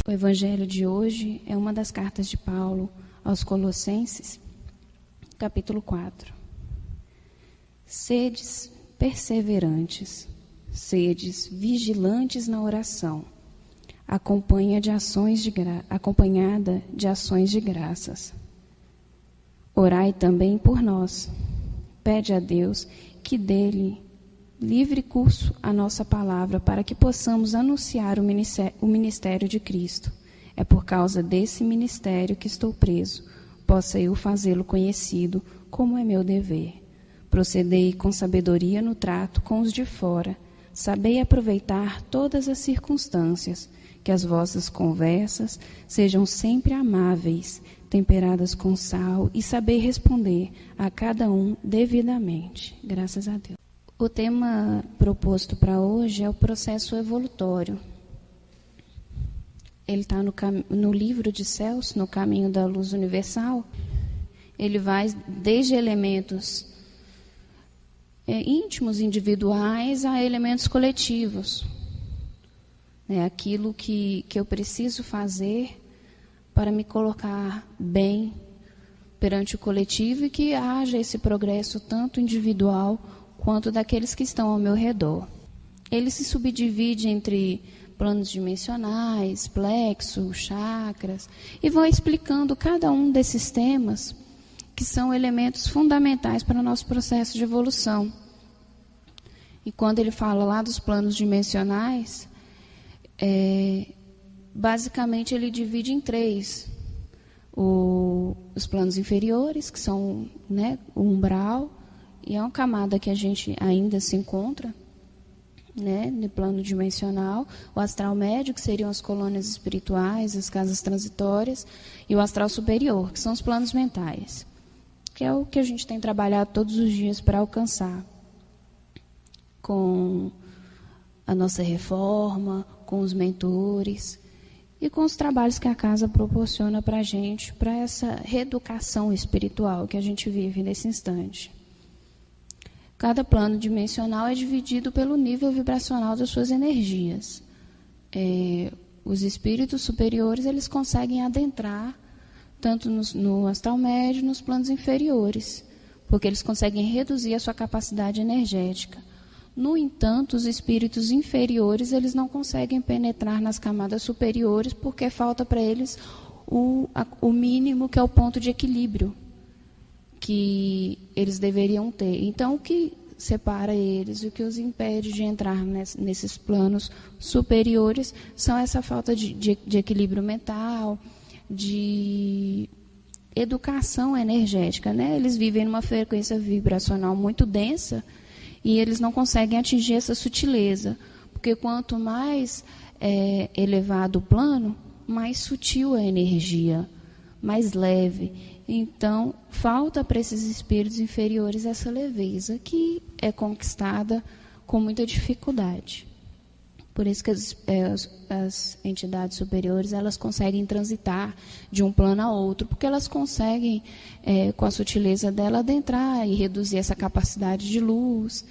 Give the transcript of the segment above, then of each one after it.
O evangelho de hoje é uma das cartas de Paulo aos Colossenses, capítulo 4. Sedes perseverantes, sedes vigilantes na oração, acompanhada de ações de graças. Orai também por nós. Pede a Deus que dê-lhe livre curso à nossa palavra para que possamos anunciar o ministério de Cristo. É por causa desse ministério que estou preso. Possa eu fazê-lo conhecido, como é meu dever. Procedei com sabedoria no trato com os de fora. Sabei aproveitar todas as circunstâncias, que as vossas conversas sejam sempre amáveis, temperadas com sal, e saber responder a cada um devidamente. Graças a Deus. O tema proposto para hoje é o processo evolutório. Ele está no livro de Celso, no Caminho da Luz Universal. Ele vai desde elementos íntimos, individuais, a elementos coletivos. É aquilo que eu preciso fazer para me colocar bem perante o coletivo e que haja esse progresso tanto individual quanto daqueles que estão ao meu redor. Ele se subdivide entre planos dimensionais, plexo, chakras, e vão explicando cada um desses temas que são elementos fundamentais para o nosso processo de evolução. E quando ele fala lá dos planos dimensionais, basicamente ele divide em 3. Os planos inferiores, que são, o umbral, e é uma camada que a gente ainda se encontra, no plano dimensional. O astral médio, que seriam as colônias espirituais, as casas transitórias, e o astral superior, que são os planos mentais, que é o que a gente tem trabalhado todos os dias para alcançar, com a nossa reforma, com os mentores e com os trabalhos que a casa proporciona para a gente, para essa reeducação espiritual que a gente vive nesse instante. Cada plano dimensional é dividido pelo nível vibracional das suas energias. Os espíritos superiores, eles conseguem adentrar tanto no astral médio, nos planos inferiores, porque eles conseguem reduzir a sua capacidade energética. No entanto, os espíritos inferiores, eles não conseguem penetrar nas camadas superiores, porque falta para eles o mínimo, que é o ponto de equilíbrio que eles deveriam ter. Então, o que separa eles, o que os impede de entrar nesses planos superiores, são essa falta de equilíbrio mental, de educação energética, Eles vivem numa frequência vibracional muito densa e eles não conseguem atingir essa sutileza, porque quanto mais elevado o plano, mais sutil a energia, mais leve. Então, falta para esses espíritos inferiores essa leveza, que é conquistada com muita dificuldade. Por isso que as entidades superiores, elas conseguem transitar de um plano a outro, porque elas conseguem, com a sutileza dela, adentrar e reduzir essa capacidade de luz,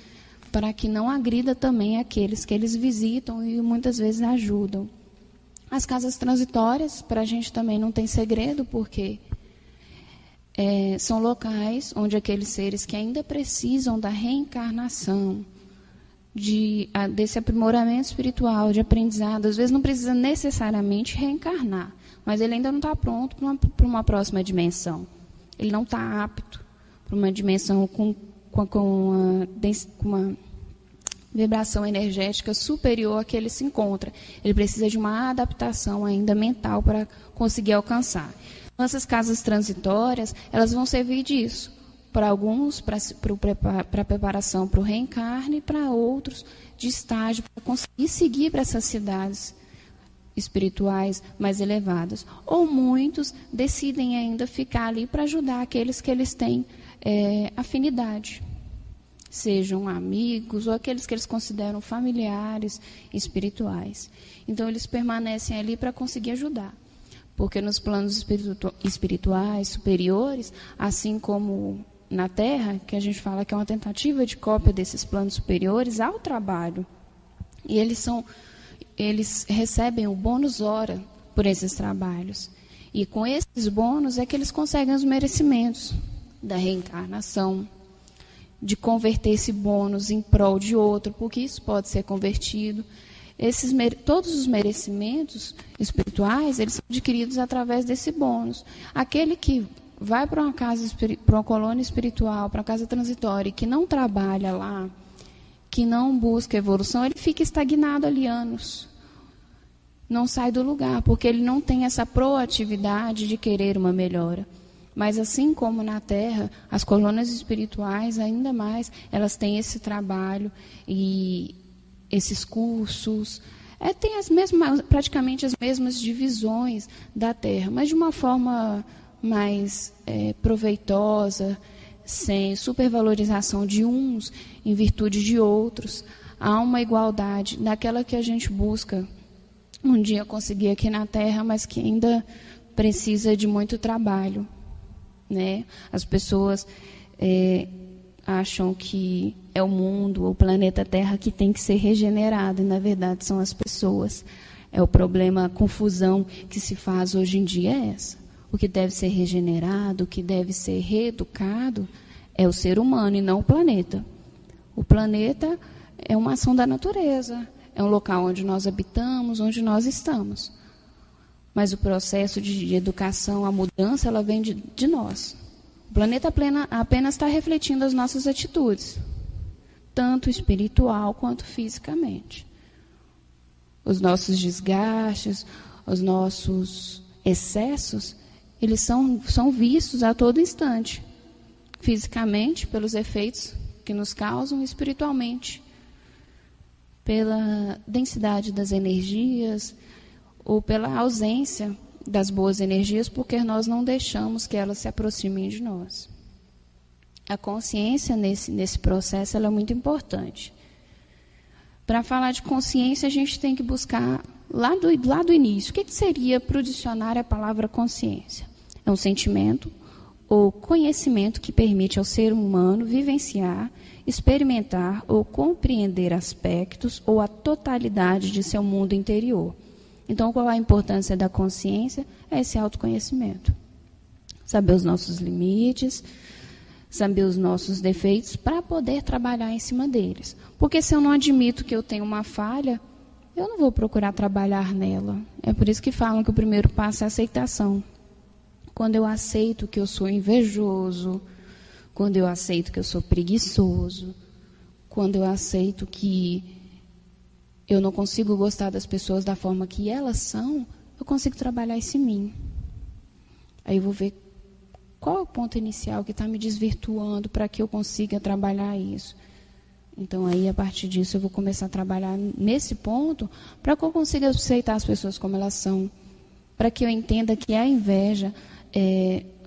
para que não agrida também aqueles que eles visitam e muitas vezes ajudam. As casas transitórias, para a gente também não tem segredo, porque são locais onde aqueles seres que ainda precisam da reencarnação, desse aprimoramento espiritual, de aprendizado, às vezes não precisa necessariamente reencarnar, mas ele ainda não está pronto para uma próxima dimensão. Ele não está apto para uma dimensão com uma vibração energética superior à que ele se encontra. Ele precisa de uma adaptação ainda mental para conseguir alcançar. Essas casas transitórias, elas vão servir disso. Para alguns, para a preparação para o reencarne, para outros, de estágio, para conseguir seguir para essas cidades espirituais mais elevadas. Ou muitos decidem ainda ficar ali para ajudar aqueles que eles têm afinidade. Sejam amigos ou aqueles que eles consideram familiares espirituais. Então, eles permanecem ali para conseguir ajudar. Porque nos planos espirituais superiores, assim como na Terra, que a gente fala que é uma tentativa de cópia desses planos superiores, há o trabalho. E eles recebem o bônus hora por esses trabalhos. E com esses bônus é que eles conseguem os merecimentos da reencarnação, de converter esse bônus em prol de outro, porque isso pode ser convertido. Todos os merecimentos espirituais, eles são adquiridos através desse bônus. Aquele que vai para uma colônia espiritual, para uma casa transitória, e que não trabalha lá, que não busca evolução, ele fica estagnado ali anos. Não sai do lugar, porque ele não tem essa proatividade de querer uma melhora. Mas assim como na Terra, as colônias espirituais, ainda mais, elas têm esse trabalho e esses cursos, tem praticamente as mesmas divisões da Terra, mas de uma forma mais proveitosa, sem supervalorização de uns em virtude de outros. Há uma igualdade naquela que a gente busca um dia conseguir aqui na Terra, mas que ainda precisa de muito trabalho, né? As pessoas acham que é o mundo, o planeta Terra que tem que ser regenerado, e na verdade são as pessoas. O problema, a confusão que se faz hoje em dia é essa. O que deve ser regenerado, o que deve ser reeducado é o ser humano e não o planeta. O planeta é uma ação da natureza, é um local onde nós habitamos, onde nós estamos. Mas o processo de educação, a mudança, ela vem de nós. O planeta apenas está refletindo as nossas atitudes, tanto espiritual quanto fisicamente. Os nossos desgastes, os nossos excessos, eles são vistos a todo instante. Fisicamente, pelos efeitos que nos causam, espiritualmente, pela densidade das energias, ou pela ausência das boas energias, porque nós não deixamos que elas se aproximem de nós. A consciência nesse processo ela é muito importante. Para falar de consciência, a gente tem que buscar lá do início. O que seria para o dicionário a palavra consciência? É um sentimento ou conhecimento que permite ao ser humano vivenciar, experimentar ou compreender aspectos ou a totalidade de seu mundo interior. Então, qual a importância da consciência? É esse autoconhecimento. Saber os nossos limites, saber os nossos defeitos, para poder trabalhar em cima deles. Porque se eu não admito que eu tenho uma falha, eu não vou procurar trabalhar nela. É por isso que falam que o primeiro passo é a aceitação. Quando eu aceito que eu sou invejoso, quando eu aceito que eu sou preguiçoso, quando eu aceito que eu não consigo gostar das pessoas da forma que elas são, eu consigo trabalhar isso em mim. Aí eu vou ver qual é o ponto inicial que está me desvirtuando para que eu consiga trabalhar isso. Então, aí, a partir disso, eu vou começar a trabalhar nesse ponto para que eu consiga aceitar as pessoas como elas são, para que eu entenda que a inveja,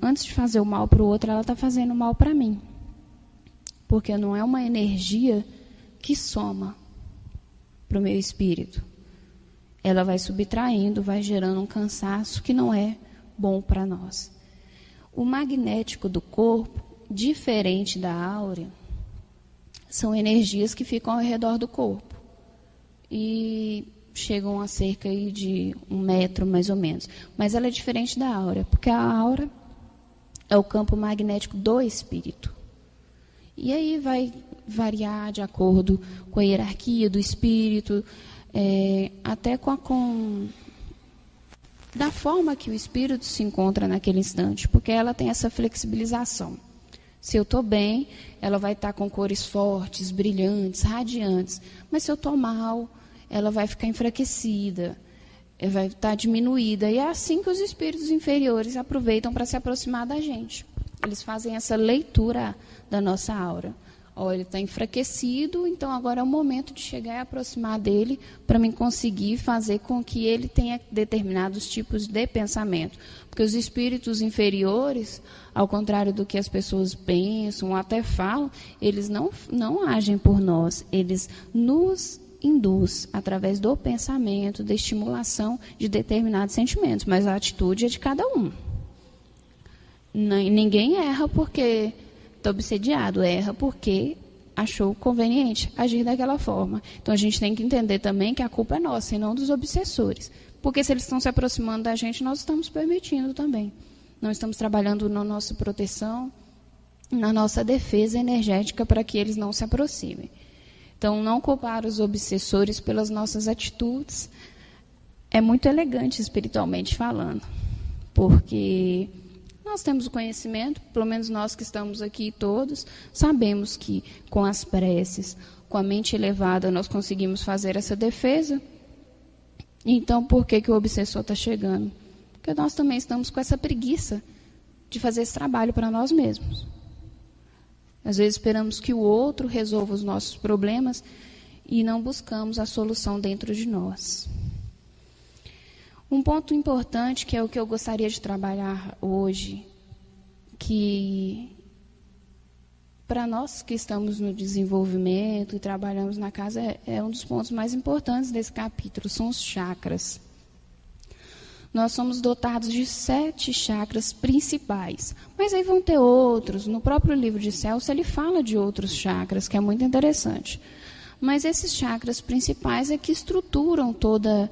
antes de fazer o mal para o outro, ela está fazendo mal para mim. Porque não é uma energia que soma para o meu espírito. Ela vai subtraindo, vai gerando um cansaço que não é bom para nós. O magnético do corpo, diferente da áurea, são energias que ficam ao redor do corpo e chegam a cerca aí de 1 metro, mais ou menos. Mas ela é diferente da áurea, porque a áurea é o campo magnético do espírito. E aí vai variar de acordo com a hierarquia do espírito, até da forma que o espírito se encontra naquele instante, porque ela tem essa flexibilização. Se eu estou bem, ela vai estar com cores fortes, brilhantes, radiantes. Mas se eu estou mal, ela vai ficar enfraquecida, vai estar diminuída. E é assim que os espíritos inferiores aproveitam para se aproximar da gente. Eles fazem essa leitura da nossa aura. Ele está enfraquecido, então agora é o momento de chegar e aproximar dele para mim conseguir fazer com que ele tenha determinados tipos de pensamento. Porque os espíritos inferiores, ao contrário do que as pessoas pensam ou até falam, eles não agem por nós, eles nos induz através do pensamento, da estimulação de determinados sentimentos, mas a atitude é de cada um. Ninguém erra porque está obsediado, erra porque achou conveniente agir daquela forma. Então, a gente tem que entender também que a culpa é nossa e não dos obsessores. Porque se eles estão se aproximando da gente, nós estamos permitindo também. Não estamos trabalhando na nossa proteção, na nossa defesa energética para que eles não se aproximem. Então, não culpar os obsessores pelas nossas atitudes é muito elegante espiritualmente falando. Porque nós temos o conhecimento, pelo menos nós que estamos aqui todos, sabemos que com as preces, com a mente elevada, nós conseguimos fazer essa defesa. Então, por que o obsessor está chegando? Porque nós também estamos com essa preguiça de fazer esse trabalho para nós mesmos. Às vezes esperamos que o outro resolva os nossos problemas e não buscamos a solução dentro de nós. Um ponto importante, que é o que eu gostaria de trabalhar hoje, que para nós que estamos no desenvolvimento e trabalhamos na casa, é um dos pontos mais importantes desse capítulo, são os chakras. Nós somos dotados de 7 chakras principais, mas aí vão ter outros. No próprio livro de Celso, ele fala de outros chakras, que é muito interessante. Mas esses chakras principais é que estruturam todo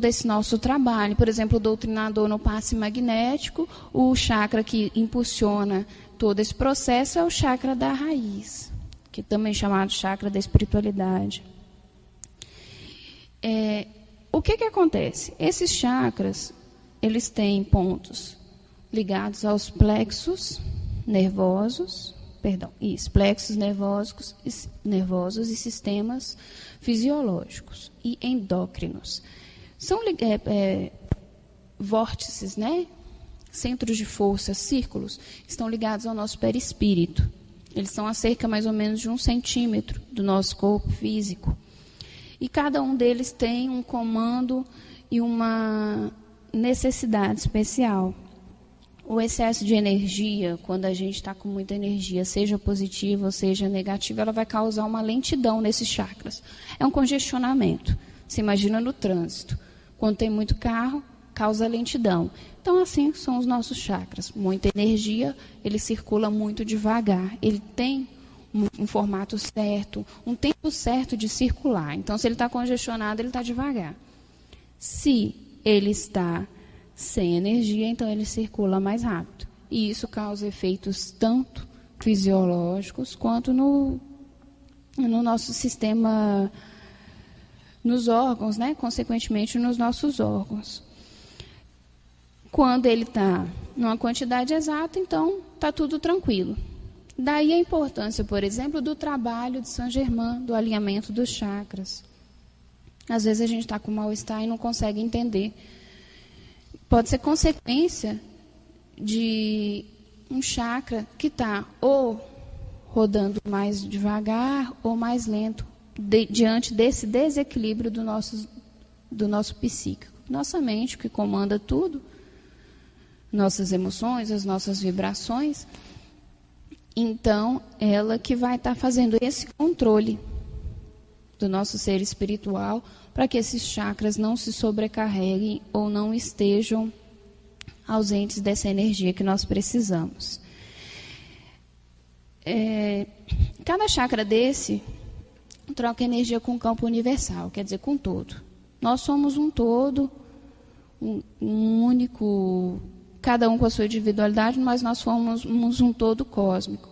esse nosso trabalho. Por exemplo, o doutrinador no passe magnético, o chakra que impulsiona todo esse processo é o chakra da raiz, que também é chamado chakra da espiritualidade. O que acontece? Esses chakras, eles têm pontos ligados aos plexos nervosos, plexos nervosos e sistemas fisiológicos e endócrinos. São vórtices, né? Centros de força, círculos, estão ligados ao nosso perispírito. Eles são a cerca mais ou menos de 1 centímetro do nosso corpo físico. E cada um deles tem um comando e uma necessidade especial. O excesso de energia, quando a gente está com muita energia, seja positiva ou seja negativa, ela vai causar uma lentidão nesses chakras. É um congestionamento. Você imagina no trânsito. Quando tem muito carro, causa lentidão. Então, assim são os nossos chakras. Muita energia, ele circula muito devagar. Ele tem um formato certo, um tempo certo de circular. Então, se ele está congestionado, ele está devagar. Se ele está sem energia, então ele circula mais rápido. E isso causa efeitos tanto fisiológicos quanto no nosso sistema, nos órgãos, né? Consequentemente, nos nossos órgãos. Quando ele está numa quantidade exata, então está tudo tranquilo. Daí a importância, por exemplo, do trabalho de Saint-Germain, do alinhamento dos chakras. Às vezes a gente está com mal-estar e não consegue entender. Pode ser consequência de um chakra que está ou rodando mais devagar ou mais lento, diante desse desequilíbrio do nosso psíquico. Nossa mente, que comanda tudo, nossas emoções, as nossas vibrações. Então, ela que vai estar fazendo esse controle do nosso ser espiritual para que esses chakras não se sobrecarreguem ou não estejam ausentes dessa energia que nós precisamos. Cada chakra desse troca energia com o campo universal, quer dizer, com todo. Nós somos um todo, um único, cada um com a sua individualidade, mas nós somos um todo cósmico.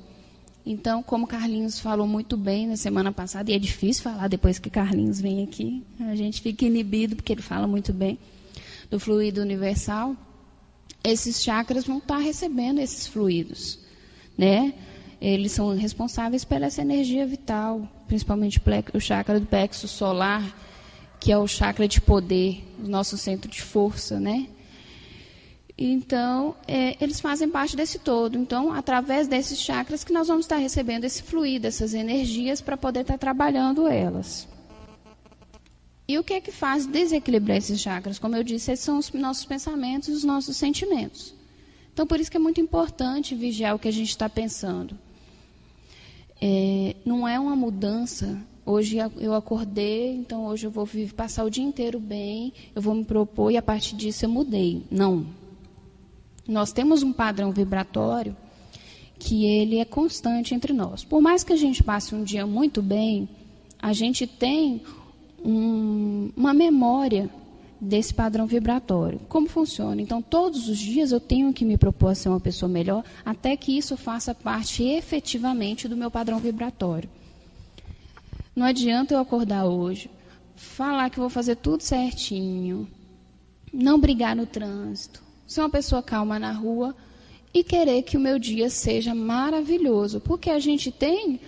Então, como Carlinhos falou muito bem na semana passada, e é difícil falar depois que Carlinhos vem aqui, a gente fica inibido porque ele fala muito bem do fluido universal, esses chakras vão estar recebendo esses fluidos, né? Eles são responsáveis pela essa energia vital, principalmente o chakra do plexo solar, que é o chakra de poder, o nosso centro de força, né? Então, eles fazem parte desse todo. Então, através desses chakras que nós vamos estar recebendo esse fluido, essas energias, para poder estar trabalhando elas. E o que é que faz desequilibrar esses chakras? Como eu disse, esses são os nossos pensamentos e os nossos sentimentos. Então, por isso que é muito importante vigiar o que a gente está pensando. Não é uma mudança. Hoje eu acordei, então hoje eu vou passar o dia inteiro bem, eu vou me propor e a partir disso eu mudei. Não. Nós temos um padrão vibratório que ele é constante entre nós. Por mais que a gente passe um dia muito bem, a gente tem uma memória desse padrão vibratório. Como funciona? Então, todos os dias eu tenho que me propor a ser uma pessoa melhor, até que isso faça parte efetivamente do meu padrão vibratório. Não adianta eu acordar hoje, falar que vou fazer tudo certinho, não brigar no trânsito, ser uma pessoa calma na rua e querer que o meu dia seja maravilhoso, porque a gente tem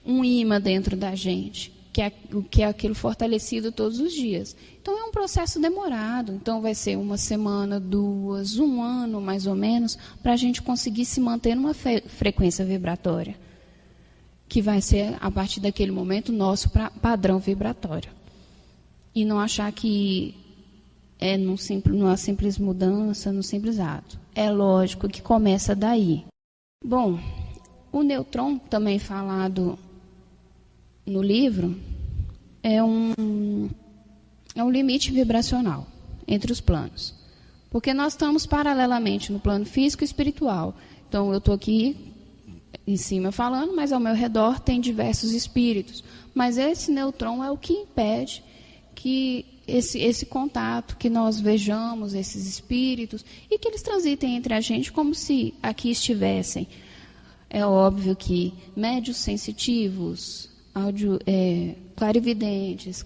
um imã dentro da gente, que é aquilo fortalecido todos os dias. Então, é um processo demorado. Então, vai ser uma semana, 2, 1 ano, mais ou menos, para a gente conseguir se manter numa frequência vibratória, que vai ser, a partir daquele momento, nosso padrão vibratório. E não achar que é numa simples mudança, num simples ato. É lógico que começa daí. Bom, o nêutron, também falado no livro, é um limite vibracional entre os planos. Porque nós estamos paralelamente no plano físico e espiritual. Então, eu estou aqui em cima falando, mas ao meu redor tem diversos espíritos. Mas esse nêutron é o que impede que esse contato, que nós vejamos esses espíritos e que eles transitem entre a gente como se aqui estivessem. É óbvio que médios sensitivos, clarividentes,